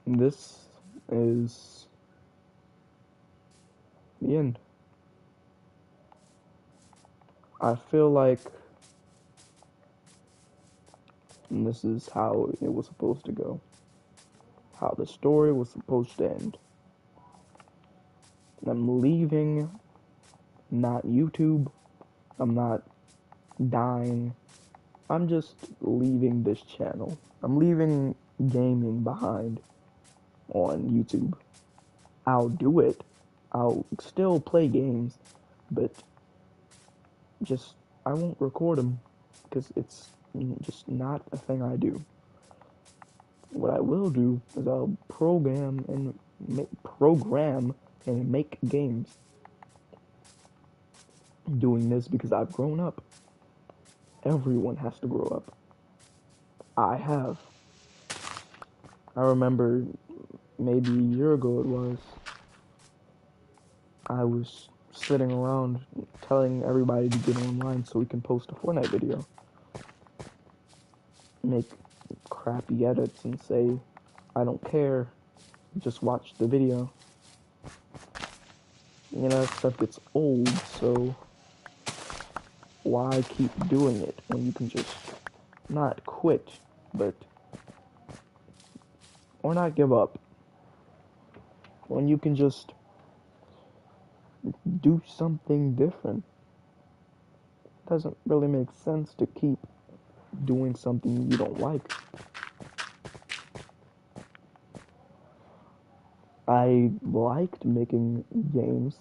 This is the end. I feel like this is how it was supposed to go, how the story was supposed to end. I'm leaving, not YouTube. I'm not dying. I'm just leaving this channel. I'm leaving gaming behind on YouTube. I'll do it. I'll still play games, but just I won't record them because it's just not a thing I do. What I will do is I'll program and make games. I'm doing this because I've grown up. Everyone has to grow up. I have. I remember maybe a year ago it was. I was sitting around telling everybody to get online so we can post a Fortnite video. Make crappy edits and say, I don't care, just watch the video. You know, stuff gets old, so why keep doing it when you can just not quit, but or not give up? When you can just do something different. It doesn't really make sense to keep doing something you don't like. I liked making games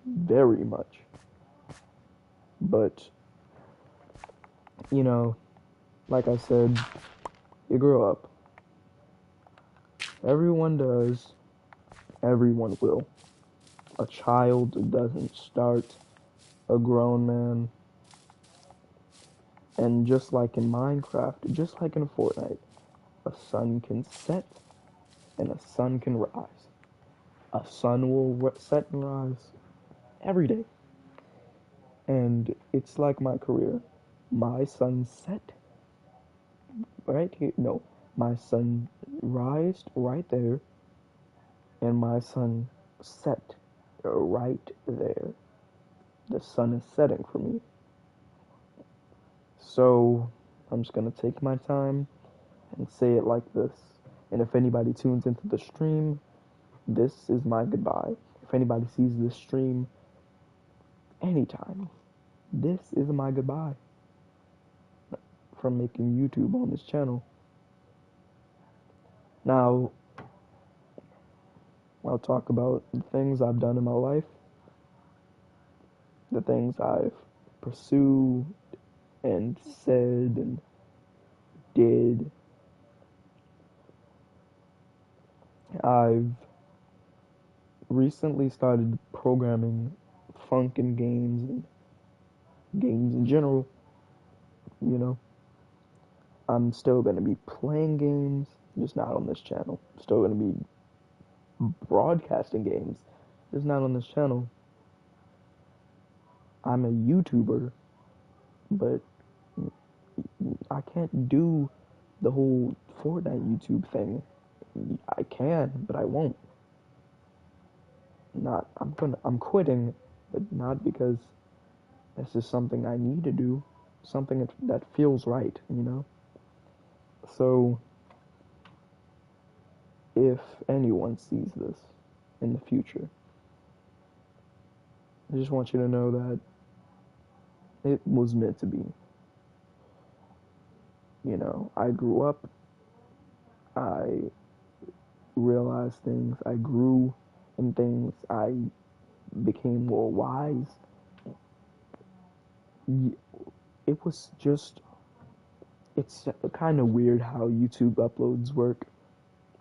very much, but you know, like I said, you grow up. Everyone does. Everyone will. A child doesn't start a grown man. And just like in Minecraft, just like in Fortnite, a sun can set and a sun can rise. A sun will set and rise every day. And it's like my career. My sun set right here. No, my sun rised right there, and my sun set right there. The sun is setting for me. So I'm just gonna take my time and say it like this. And if anybody tunes into the stream, this is my goodbye. If anybody sees this stream anytime, this is my goodbye from making YouTube on this channel. Now, I'll talk about the things I've done in my life, the things I've pursued and said and did. I've recently started programming funk in games and games in general. You know, I'm still going to be playing games, just not on this channel. Still going to be broadcasting games, just not on this channel. I'm a YouTuber, but I can't do the whole Fortnite YouTube thing. I can, but I won't. I'm quitting, but not because this is something I need to do, something that feels right, you know? So, if anyone sees this in the future, I just want you to know that it was meant to be. You know, I grew up, I realized things, I grew in things, I became more wise. It was just, it's kind of weird how YouTube uploads work.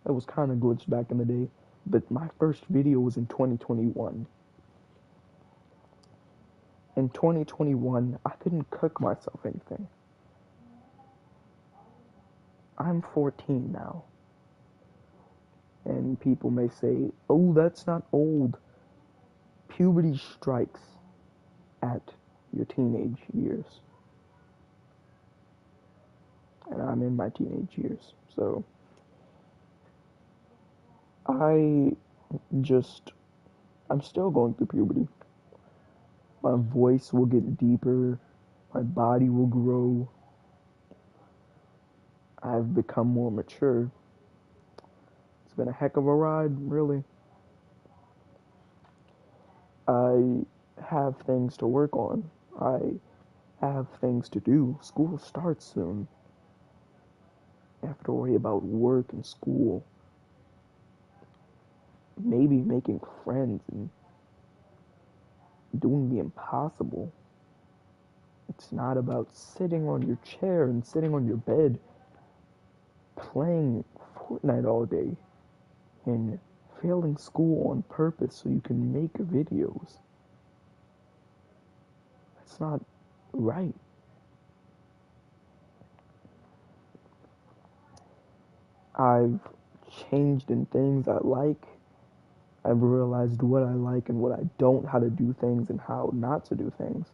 It was kind of glitched back in the day, but my first video was in 2021. In 2021, I couldn't cook myself anything. I'm 14 now. And people may say, oh, that's not old. Puberty strikes at your teenage years. And I'm in my teenage years. So I just, I'm still going through puberty. My voice will get deeper, my body will grow, I've become more mature. It's been a heck of a ride, really. I have things to work on. I have things to do. School starts soon. I have to worry about work and school. Maybe making friends and doing the impossible. It's not about sitting on your chair and sitting on your bed playing Fortnite all day and failing school on purpose so you can make videos. That's not right. I've changed in things I like. I've realized what I like and what I don't, how to do things and how not to do things.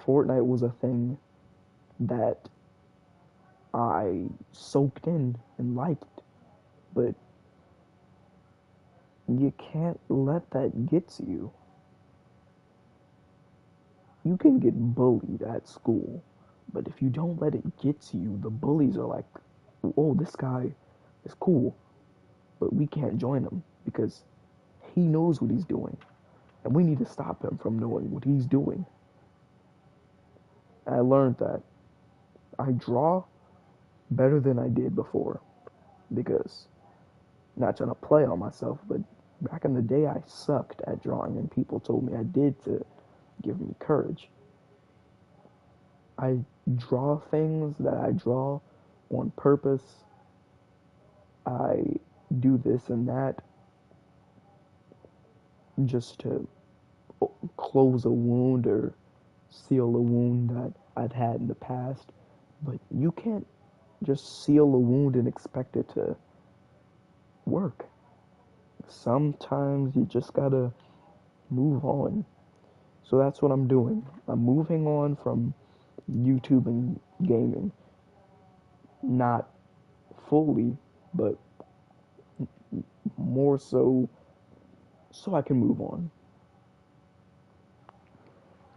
Fortnite was a thing that I soaked in and liked, but you can't let that get to you. You can get bullied at school, but if you don't let it get to you, the bullies are like, oh, this guy is cool, but we can't join him because he knows what he's doing, and we need to stop him from knowing what he's doing. I learned that I draw better than I did before because, not trying to play on myself, but back in the day I sucked at drawing and people told me I did to give me courage. I draw things that I draw on purpose. I do this and that just to close a wound or seal a wound that I've had in the past. But you can't just seal a wound and expect it to work. Sometimes you just gotta move on. So that's what I'm doing. I'm moving on from YouTube and gaming. Not fully, but more so I can move on.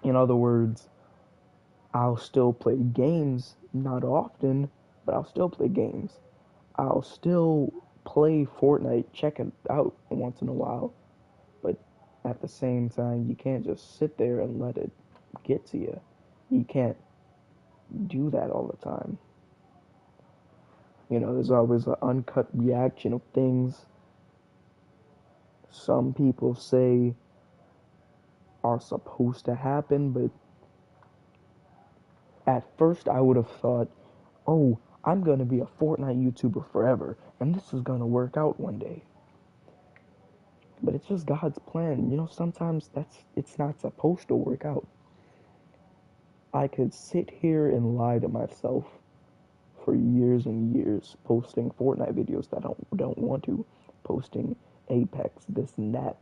In other words, I'll still play games, not often, but I'll still play games. I'll still play Fortnite, check it out once in a while, but at the same time, you can't just sit there and let it get to you. You can't do that all the time. You know, there's always an uncut reaction of things some people say are supposed to happen, but at first I would have thought, oh, I'm going to be a Fortnite YouTuber forever, and this is going to work out one day. But it's just God's plan. You know, sometimes it's not supposed to work out. I could sit here and lie to myself for years and years, posting Fortnite videos that I don't want to, posting Apex, this and that,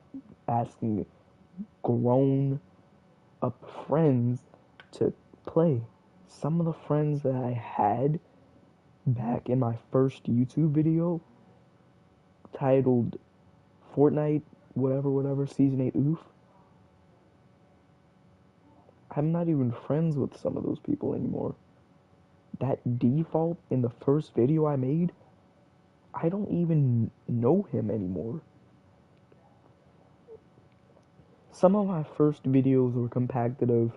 asking grown up friends to play. Some of the friends that I had back in my first YouTube video titled Fortnite, whatever, Season 8 Oof, I'm not even friends with some of those people anymore. That default in the first video I made, I don't even know him anymore. Some of my first videos were compacted of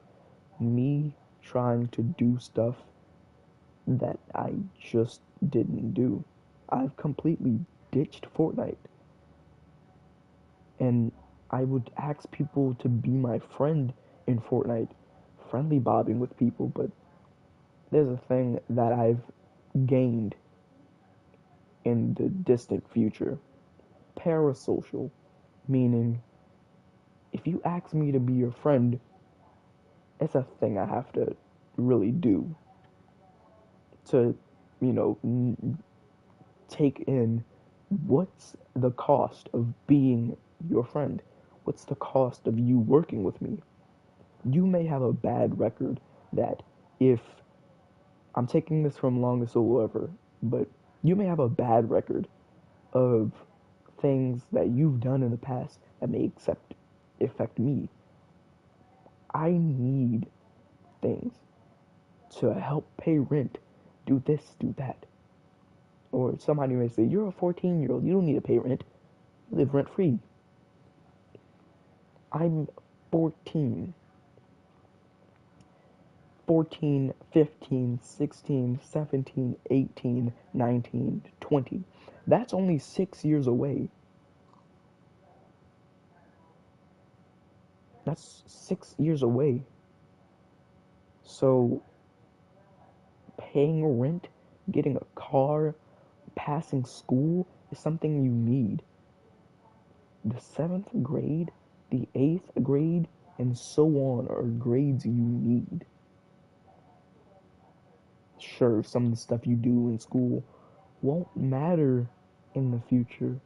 me trying to do stuff that I just didn't do. I've completely ditched Fortnite. And I would ask people to be my friend in Fortnite, friendly bobbing with people, but there's a thing that I've gained in the distant future. Parasocial, meaning if you ask me to be your friend, it's a thing I have to really do to, you know, take in what's the cost of being your friend? What's the cost of you working with me? You may have a bad record that if I'm taking this from longest solo ever, but you may have a bad record of things that you've done in the past that may affect me. I need things to help pay rent, do this, do that. Or somebody may say, you're a 14-year-old, you don't need to pay rent, you live rent free. I'm 14. 14, 15, 16, 17, 18, 19, 20. That's only 6 years away. That's 6 years away. So, paying rent, getting a car, passing school is something you need. The 7th grade, the 8th grade, and so on are grades you need. Sure, some of the stuff you do in school won't matter in the future,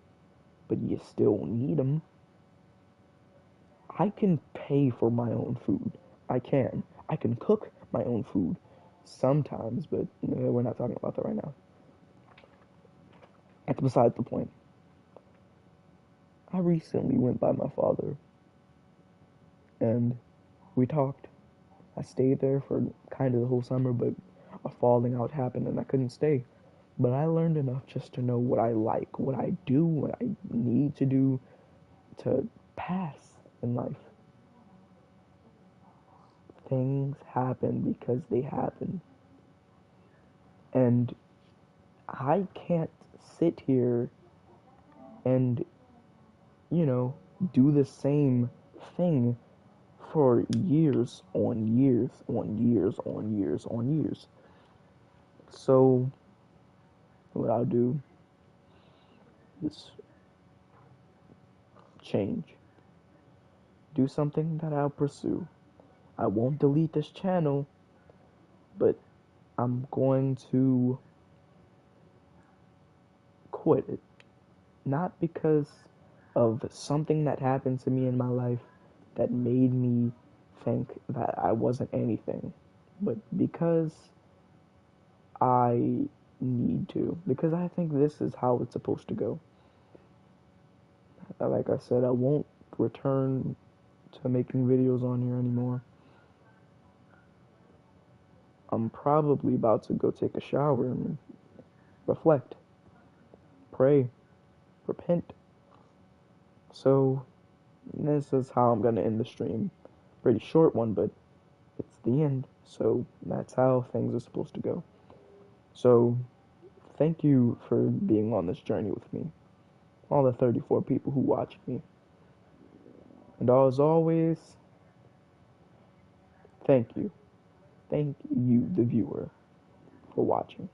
but you still need them. I can pay for my own food. I can. I can cook my own food sometimes, but we're not talking about that right now. That's besides the point. I recently went by my father and we talked. I stayed there for kind of the whole summer, but a falling out happened and I couldn't stay. But I learned enough just to know what I like, what I do, what I need to do to pass in life. Things happen because they happen. And I can't sit here and, you know, do the same thing for years on years on years on years on years. So, what I'll do is change. Do something that I'll pursue. I won't delete this channel, but I'm going to quit it. Not because of something that happened to me in my life that made me think that I wasn't anything, but because I need to. Because I think this is how it's supposed to go. Like I said, I won't return to making videos on here anymore. I'm probably about to go take a shower and reflect, pray, repent. So, this is how I'm going to end the stream. Pretty short one, but it's the end. So, that's how things are supposed to go. So, thank you for being on this journey with me. All the 34 people who watched me. And as always, thank you. Thank you, the viewer, for watching.